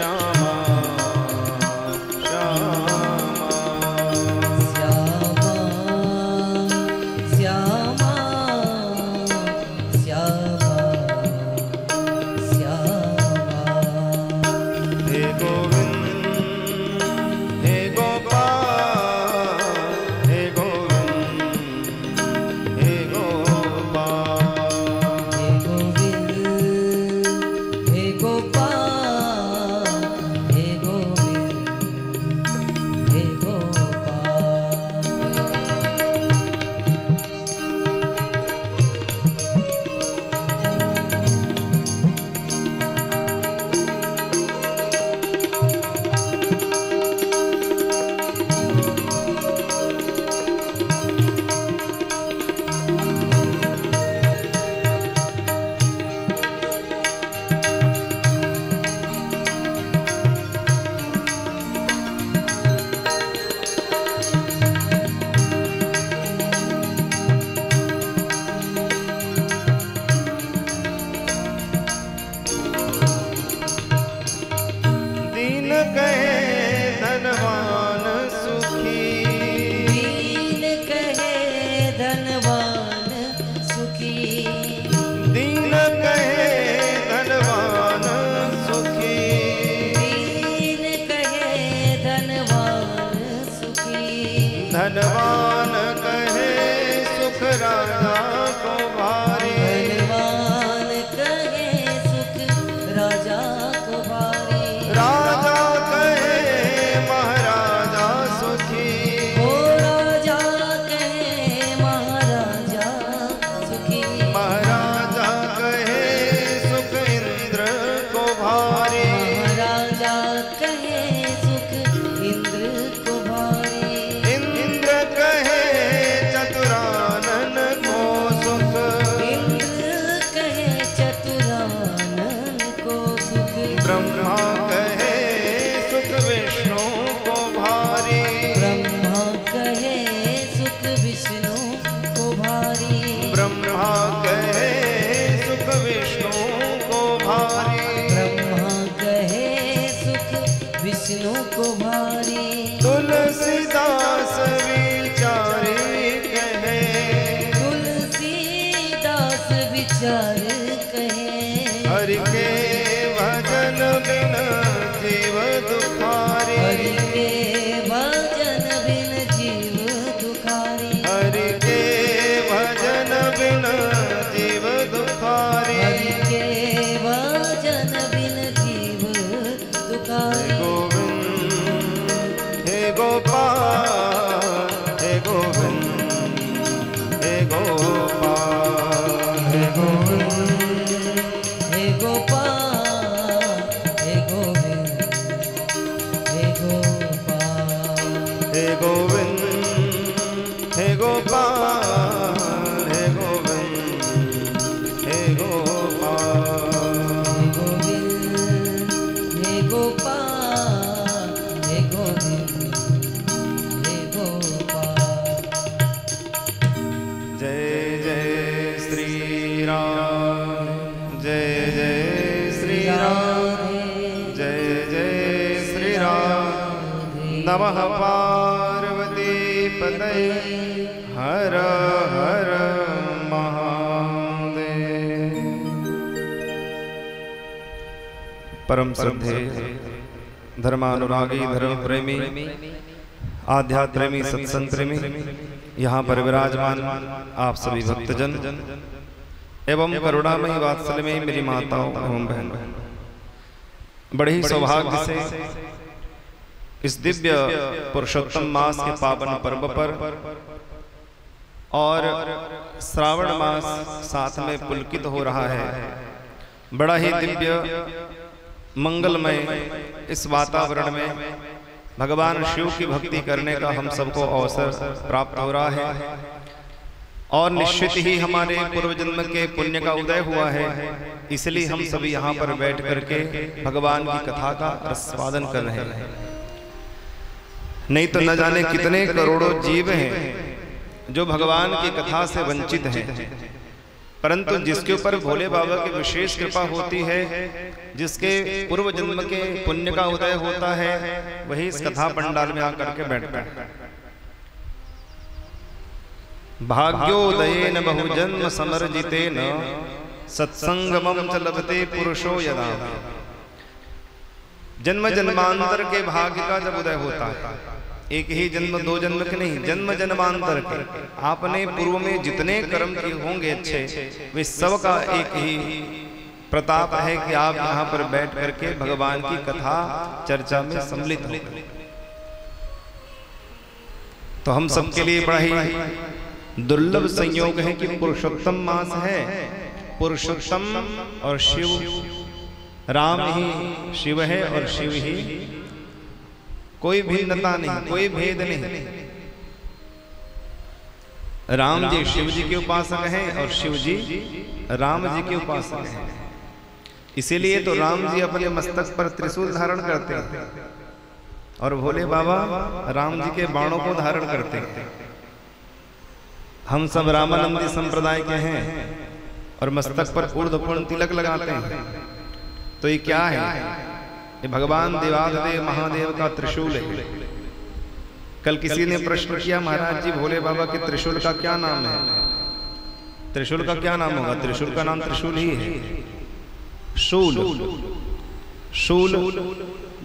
श्यामा धनवान कहे सुख राजा को भारी, धनवान कहे सुख राजा को भारी, राजा कहे महाराजा सुखी, ओ राजा कहे महाराजा सुखी, महाराजा कहे सुख इंद्र को भारी, महाराजा कहे सुख इंद्र को भारी, इंद्र कहे चतुरानन को सुख, इंद्र कहे चतुरानन को सुख, ब्रह्मा कहे सुख विष्णु को भारी, ब्रह्मा कहे सुख विष्णु को भारी, ब्रह्मा कहे सुख विष्णु को भारी, ब्रह्मा कहे सुख विष्णु को भारी, तुलसीदास विचारी कहे, तुलसीदास विचार कहे, हरि के भजन बिन जीव दुखारी, हरि के भजन बिन जीव दुखारी, हरि के भजन बिन जीव दुखारी, हरि के भजन बिन जीव दुखारी, हे गोपाल हे गोविंद हे गोपाल हे गोविंद हे गोपाल हे गोविंद हे गोपाल, हे गोविंद हे गोपाल हे गोविंद हे गोपाल, हे गोविंद हे गोपाल हे गोविंद हे गोपाल। जय जय श्री राम, जय जय श्री राम, जय जय श्री राम, नमः पार्वती पतये हर हर महादेव। परम श्रद्धेय धर्मानुरागी धर्म प्रेमी आध्यात्म प्रेमी सत्संग प्रेमी यहाँ पर विराजमान आप सभी भक्तजन एवं करुणामयी वात्सल्यमयी मेरी माताओं एवं बहन, बड़े ही सौभाग्य से इस दिव्य पुरुषोत्तम मास के पावन पर्व पर और श्रावण मास साथ में पुलकित हो रहा है, बड़ा ही दिव्य मंगलमय इस वातावरण में भगवान शिव की भक्ति करने का हम सबको अवसर प्राप्त हो रहा है और निश्चित ही हमारे पूर्व जन्म के पुण्य का उदय हुआ है, इसलिए हम सभी यहाँ पर बैठ करके भगवान की कथा का रसवादन कर रहे हैं। नहीं तो न जाने कितने करोड़ों जीव हैं जो भगवान की कथा से वंचित हैं, परंतु जिसके ऊपर भोले बाबा की विशेष कृपा होती है, जिसके पूर्व जन्म के पुण्य का उदय होता है, वही इस कथा पंडाल में आकर के बैठता है। भाग्योदयेन बहुजन्म समर्जितेन सत्संगमं च लभते पुरुषो यदा। जन्म जन्मांतर के भाग्य का जब उदय होता है, एक ही जन्म दो जन्म के नहीं, जन्म जन्मांतर के, आपने पूर्व में जितने कर्म किए होंगे अच्छे, वे सब का एक ही प्रताप है कि आप यहाँ पर बैठ करके भगवान की कथा चर्चा में सम्मिलित हो। तो हम सबके लिए बड़ा ही दुर्लभ संयोग है कि पुरुषोत्तम मास है। पुरुषोत्तम और शिव, राम ही शिव है और शिव ही, कोई भिन्नता नहीं, कोई भेद नहीं। राम जी शिव जी के उपासक हैं और शिव जी राम जी के उपासक हैं। इसीलिए तो राम जी अपने मस्तक पर त्रिशूल धारण करते हैं और भोले बाबा राम जी के बाणों को धारण करते हैं। हम सब रामानंदी संप्रदाय के हैं और मस्तक पर ऊर्ध्वपूर्ण तिलक लगाते हैं। तो ये क्या है? ये भगवान देवाधिदेव महादेव का त्रिशूल है। कल किसी ने प्रश्न किया, महाराज जी भोले बाबा के त्रिशूल का क्या नाम है? त्रिशूल का क्या नाम होगा? त्रिशूल का नाम त्रिशूल ही है। शूल, शूल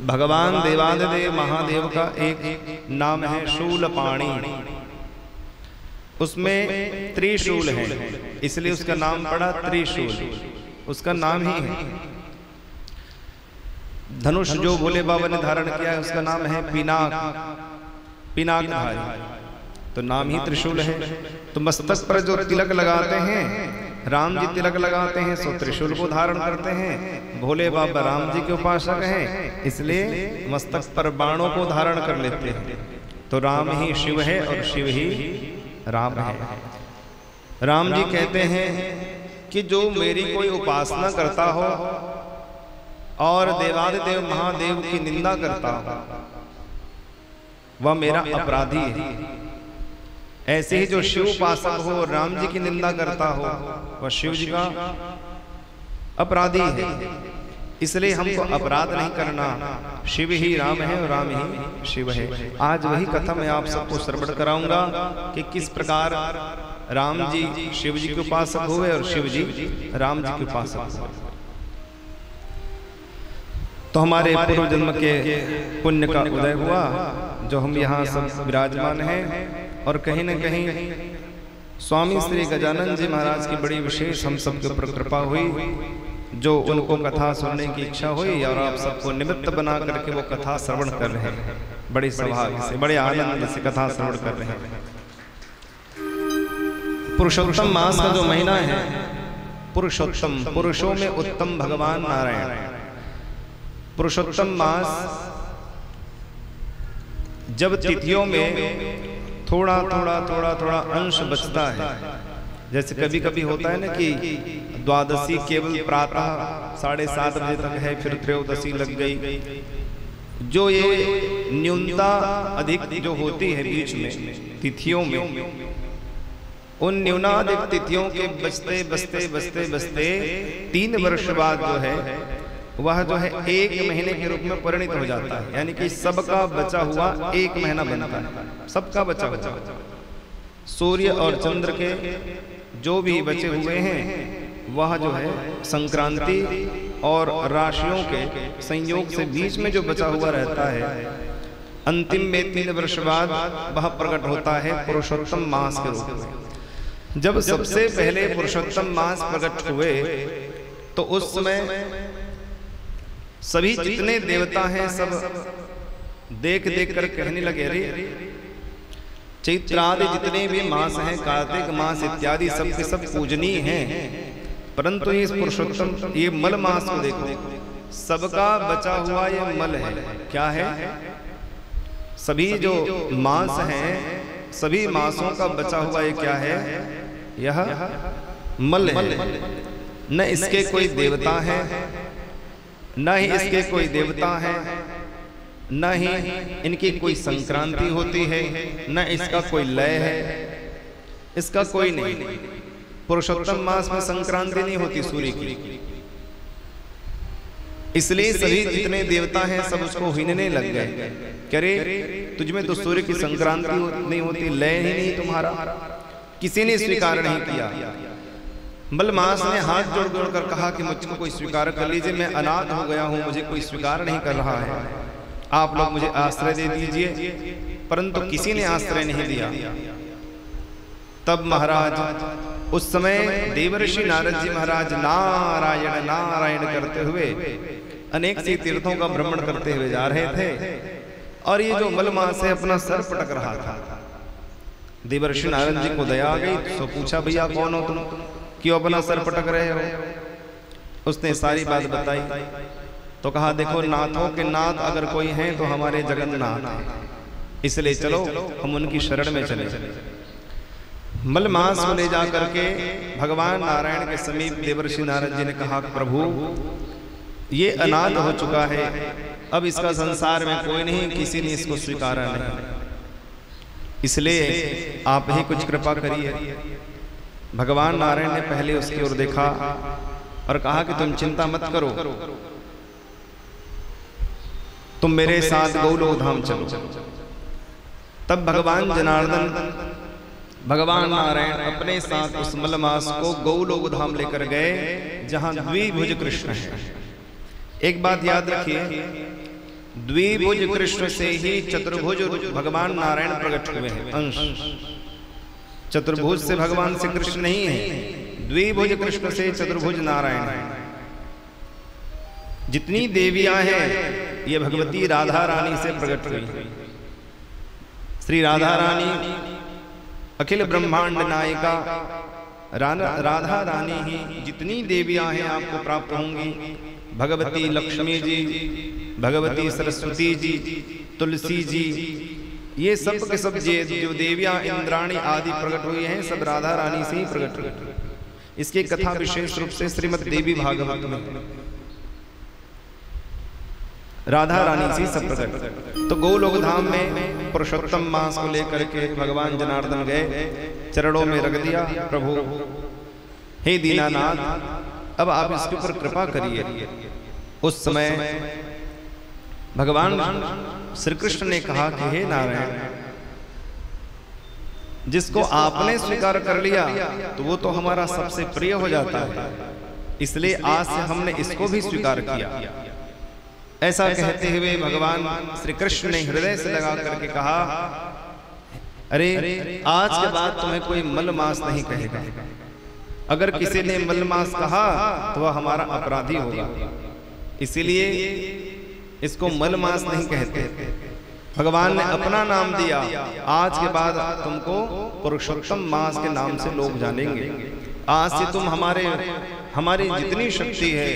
भगवान देवाधिदेव महादेव का एक नाम है, शूलपाणी। उसमें त्रिशूल है, इसलिए उसका नाम पड़ा त्रिशूल, उसका नाम ही है। धनुष जो भोले बाबा ने धारण किया है उसका नाम है पिनाक, पिनाकधारी, तो नाम ही त्रिशूल है। तो मस्तक पर जो तिलक लगाते हैं, राम जी तिलक लगाते हैं, सो त्रिशूल को धारण करते हैं। भोले बाबा राम जी के उपासक हैं, इसलिए मस्तक पर बाणों को धारण कर लेते हैं। तो राम ही शिव है और शिव ही राम है। राम जी कहते हैं कि जो मेरी कोई उपासना करता हो और देवाधिदेव महादेव की निंदा करता हो, वह मेरा अपराधी है। ऐसे ही जो शिव उपासक हो, राम जी की निंदा करता हो, वह शिव जी का अपराधी है। इसलिए हमको अपराध नहीं करना। शिव ही राम है और राम ही शिव है। आज वही कथा मैं आप सबको श्रवण कराऊंगा कि किस प्रकार राम जी शिव जी के उपासक हुए और शिव जी राम जी के उपासक हुए। तो हमारे पूर्व जन्म के पुण्य का उदय हुआ, जो हम यहाँ सब विराजमान हैं। और कहीं न कहीं स्वामी श्री गजानन जी महाराज की बड़ी विशेष हम सबके ऊपर कृपा हुई, जो उनको कथा सुनने की इच्छा हुई और आप सबको निमित्त बना करके वो कथा श्रवण कर रहे हैं। बड़े सौभाग्य से, बड़े आनंद से कथा श्रवण कर रहे हैं। पुरुषोत्तम मास का जो महीना है, पुरुषोत्तम, पुरुषों में उत्तम भगवान नारायण। पुरुषोत्तम मास जब तिथियों में थोड़ा थोड़ा थोड़ा थोड़ा अंश बचता है, जैसे कभी कभी होता है ना कि द्वादशी केवल प्रातः 7:30 बजे तक है, फिर त्रयोदशी लग गई। जो ये न्यूनता अधिक जो होती है बीच में तिथियों में, उन न्यूनाधिक तिथियों के बचते बचते बचते बचते 3 वर्ष बाद जो है वह जो है 1 महीने के रूप में परिणित हो जाता है। यानी कि सबका बचा हुआ 1 महीना बनता है, सबका बचा हुआ। सूर्य और चंद्र के जो भी बचे हुए हैं वह जो है संक्रांति और राशियों के संयोग से बीच में जो बचा हुआ रहता है, अंतिम में 3 वर्ष बाद वह प्रकट होता है पुरुषोत्तम मास के रूप में। जब सबसे पहले पुरुषोत्तम मास प्रकट हुए तो उस समय सभी जितने देवता हैं सब देख देख कर कहने लगे, अरे चैत्रादि जितने भी मास हैं, कार्तिक मास इत्यादि सब के सब पूजनीय हैं, परंतु इस पुरुषोत्तम ये मल मास को देखो, सबका बचा हुआ ये मल है। क्या है? सभी जो मास हैं, सभी मासों का बचा हुआ ये क्या है? यह मल है। न इसके कोई देवता है, न ही इसके कोई देवता है, न ही इनकी कोई संक्रांति होती है, न इसका कोई लय है, इसका कोई नहीं। पुरुषोत्तम मास में संक्रांति नहीं होती सूर्य की, इसलिए सभी जितने देवता हैं सब उसको हिनने लग गए। कह रहे तुझमें तो सूर्य की संक्रांति नहीं होती, लय ही नहीं तुम्हारा। किसी ने स्वीकार नहीं किया। मलमास ने हाथ जोड़ जोड़ कर कहा कि मुझको कोई स्वीकार कर लीजिए, मैं अनाथ हो गया हूं, मुझे कोई स्वीकार नहीं कर रहा है, आप लोग मुझे आश्रय दे दीजिए। परंतु किसी ने आश्रय नहीं दिया। तब महाराज उस समय देवर्षि नारद जी महाराज नारायण नारायण करते हुए अनेक सी तीर्थों का भ्रमण करते हुए जा रहे थे, और ये जो मलमास है अपना सर पटक रहा था। देवर्षि नारद जी को दया आ गई, तो पूछा भैया कौन हो तुम, क्यों अपना सर पटक रहे हो? उसने सारी बात बताई। तो कहा देखो नाथों के नाथ अगर कोई हैं तो हमारे जगन्नाथ हैं, इसलिए चलो हम उनकी शरण में चले। मलमास को ले जा करके भगवान नारायण के समीप देवर्षि नारद जी ने कहा प्रभु ये अनाथ हो चुका है, अब इसका संसार में कोई नहीं, किसी ने इसको स्वीकारा नहीं, इसलिए आप ही कुछ कृपा करिए। भगवान नारायण ने पहले उसकी ओर देखा और कहा कि तुम चिंता मत करो, तुम मेरे साथ गौलोक धाम चलो। तब भगवान जनार्दन भगवान नारायण अपने साथ उस मलमास को गौलोक धाम लेकर गए, जहां द्विभुज कृष्ण है। एक बात याद रखिए, द्विभुज कृष्ण से ही चतुर्भुज भगवान नारायण प्रकट हुए हैं। अंश चतुर्भुज से भगवान श्री कृष्ण नहीं है, द्विभुज कृष्ण से चतुर्भुज नारायण है। जितनी देवियां हैं ये भगवती राधा रानी से प्रकट हुई। श्री राधा रानी अखिल ब्रह्मांड नायिका राधा रानी ही जितनी देवियां हैं आपको प्राप्त होंगी। भगवती लक्ष्मी जी, भगवती सरस्वती जी, तुलसी जी, ये सब के सब जो देवियां इंद्राणी आदि प्रकट हुई हैं सब राधा रानी से ही प्रकट हुई। इसकी कथा विशेष रूप से श्रीमद् देवी भागवत में राधा रानी से सब प्रकट। तो गोलोक धाम में पुरुषोत्तम मास को लेकर के भगवान जनार्दन गए, चरणों में रख दिया, प्रभु हे दीनानाथ अब आप इसके ऊपर कृपा करिए। उस समय भगवान श्री कृष्ण ने कहा कि हे नारायण, जिसको आपने स्वीकार कर लिया तो वो तो हमारा सबसे प्रिय हो जाता है, इसलिए आज से हमने इसको भी स्वीकार किया। ऐसा कहते हुए भगवान श्री कृष्ण ने हृदय से लगा करके कहा, अरे आज के बाद तुम्हें कोई मलमास नहीं कहेगा। अगर किसी ने मलमास कहा तो वह हमारा अपराधी होगा, इसीलिए इसको मलमास नहीं कहते। भगवान ने अपना नाम दिया, आज के बाद तुमको पुरुषोत्तम मास के नाम से लोग जानेंगे। आज से तुम हमारी जितनी शक्ति है,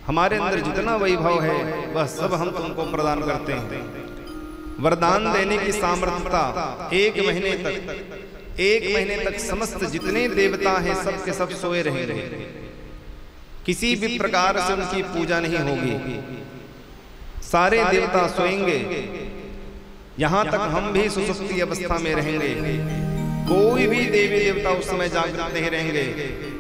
हमारे अंदर जितना वैभव है, वह सब हम तुमको प्रदान करते हैं। वरदान देने की सामर्थ्यता एक महीने तक समस्त जितने देवता हैं सब के सब सोए रहेंगे, किसी भी प्रकार से उनकी पूजा नहीं होगी। सारे देवता सोएंगे, यहां तक हम भी सुसुप्ति अवस्था में रहेंगे। कोई भी देवी देवता उस समय जागृत नहीं रहेंगे।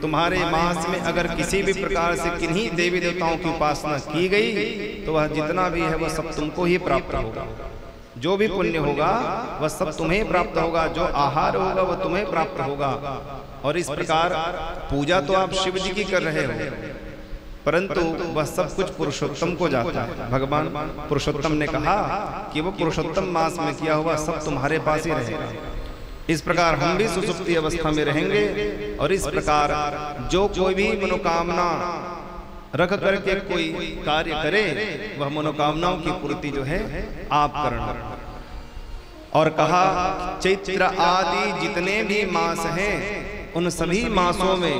तुम्हारे मास में अगर किसी भी प्रकार से किन्हीं देवी देवताओं की उपासना की गई तो वह जितना भी है वह सब तुमको ही प्राप्त होगा। जो भी पुण्य होगा वह सब तुम्हें प्राप्त होगा, जो आहार होगा वह तुम्हें प्राप्त होगा। और इस प्रकार पूजा तो आप शिव जी की कर रहे हो, परंतु वह सब कुछ पुरुषोत्तम को जाता है। भगवान पुरुषोत्तम ने कहा कि वो पुरुषोत्तम मास में किया हुआ सब तुम्हारे पास ही रहेगा। इस प्रकार हम भी सुसुप्ति अवस्था में रहेंगे, और इस प्रकार जो कोई भी मनोकामना रख करके कोई कार्य करे वह मनोकामनाओं की पूर्ति जो है आप करना। और कहा चैत्र आदि जितने भी मास हैं उन सभी मासों में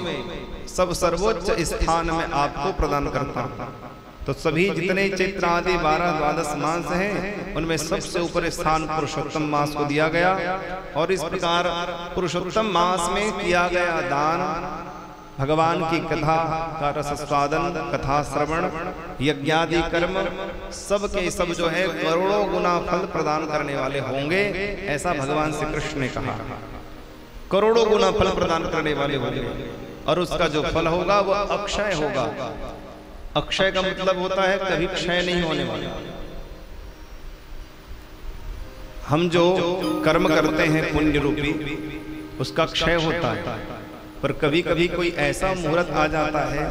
सब सर्वोच्च स्थान में आपको प्रदान करता हूं। तो सभी जितने चैत्र आदि 12-12 मास हैं उनमें सबसे ऊपर स्थान पुरुषोत्तम मास को दिया गया। और इस प्रकार पुरुषोत्तम मास में किया गया दान, भगवान की कथा का रसस्वादन, कथा श्रवण, यज्ञादि कर्म सब के सब जो है करोड़ों गुना फल प्रदान करने वाले होंगे, ऐसा भगवान श्री कृष्ण ने कहा। करोड़ों गुना फल प्रदान करने वाले होंगे और उसका जो फल होगा वो अक्षय होगा। अक्षय का मतलब होता है कभी क्षय नहीं होने वाला। हम जो कर्म करते हैं पुण्य रूपी उसका क्षय होता है, पर कभी कभी कोई ऐसा मुहूर्त आ जाता है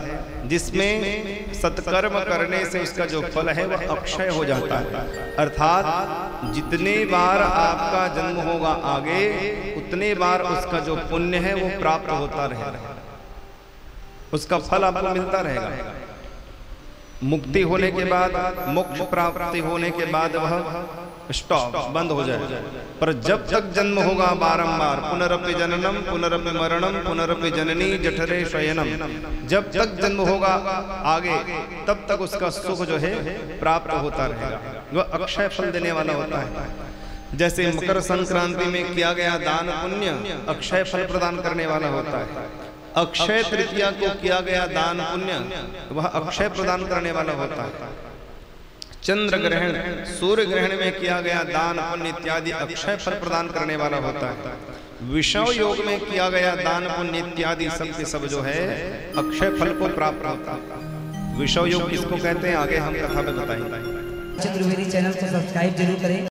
जिसमें सत्कर्म करने से उसका जो फल है वह अक्षय हो जाता है। अर्थात जितने बार आपका जन्म होगा आगे उतने बार उसका जो पुण्य है वो प्राप्त होता रहेगा, उसका फल आपको मिलता रहेगा। मुक्ति होने के बाद, मोक्ष प्राप्ति होने के बाद वह स्टॉप बंद हो जाए, पर जब तक जन्म होगा बारंबार पुनरपि जननम पुनरपि मरणम पुनरपि जननी जठरे शयनम, जब तक जन्म होगा आगे तब तक उसका सुख जो है प्राप्त होता रहेगा, वह अक्षय फल देने वाला होता है। जैसे मकर संक्रांति में किया गया दान पुण्य अक्षय फल प्रदान करने वाला होता है। अक्षय तृतीया को किया गया दान पुण्य वह अक्षय प्रदान करने वाला होता है। चंद्र ग्रहण, सूर्य ग्रहण में किया गया दान पुण्य इत्यादि अक्षय फल प्रदान करने वाला होता है। विषव योग में किया गया दान पुण्य इत्यादि सब के सब जो है अक्षय फल को प्राप्त होता है। विषव योग किसको कहते हैं आगे हम कथा में बताएंगे। चतुर्वेदी चैनल को सब्सक्राइब जरूर करें।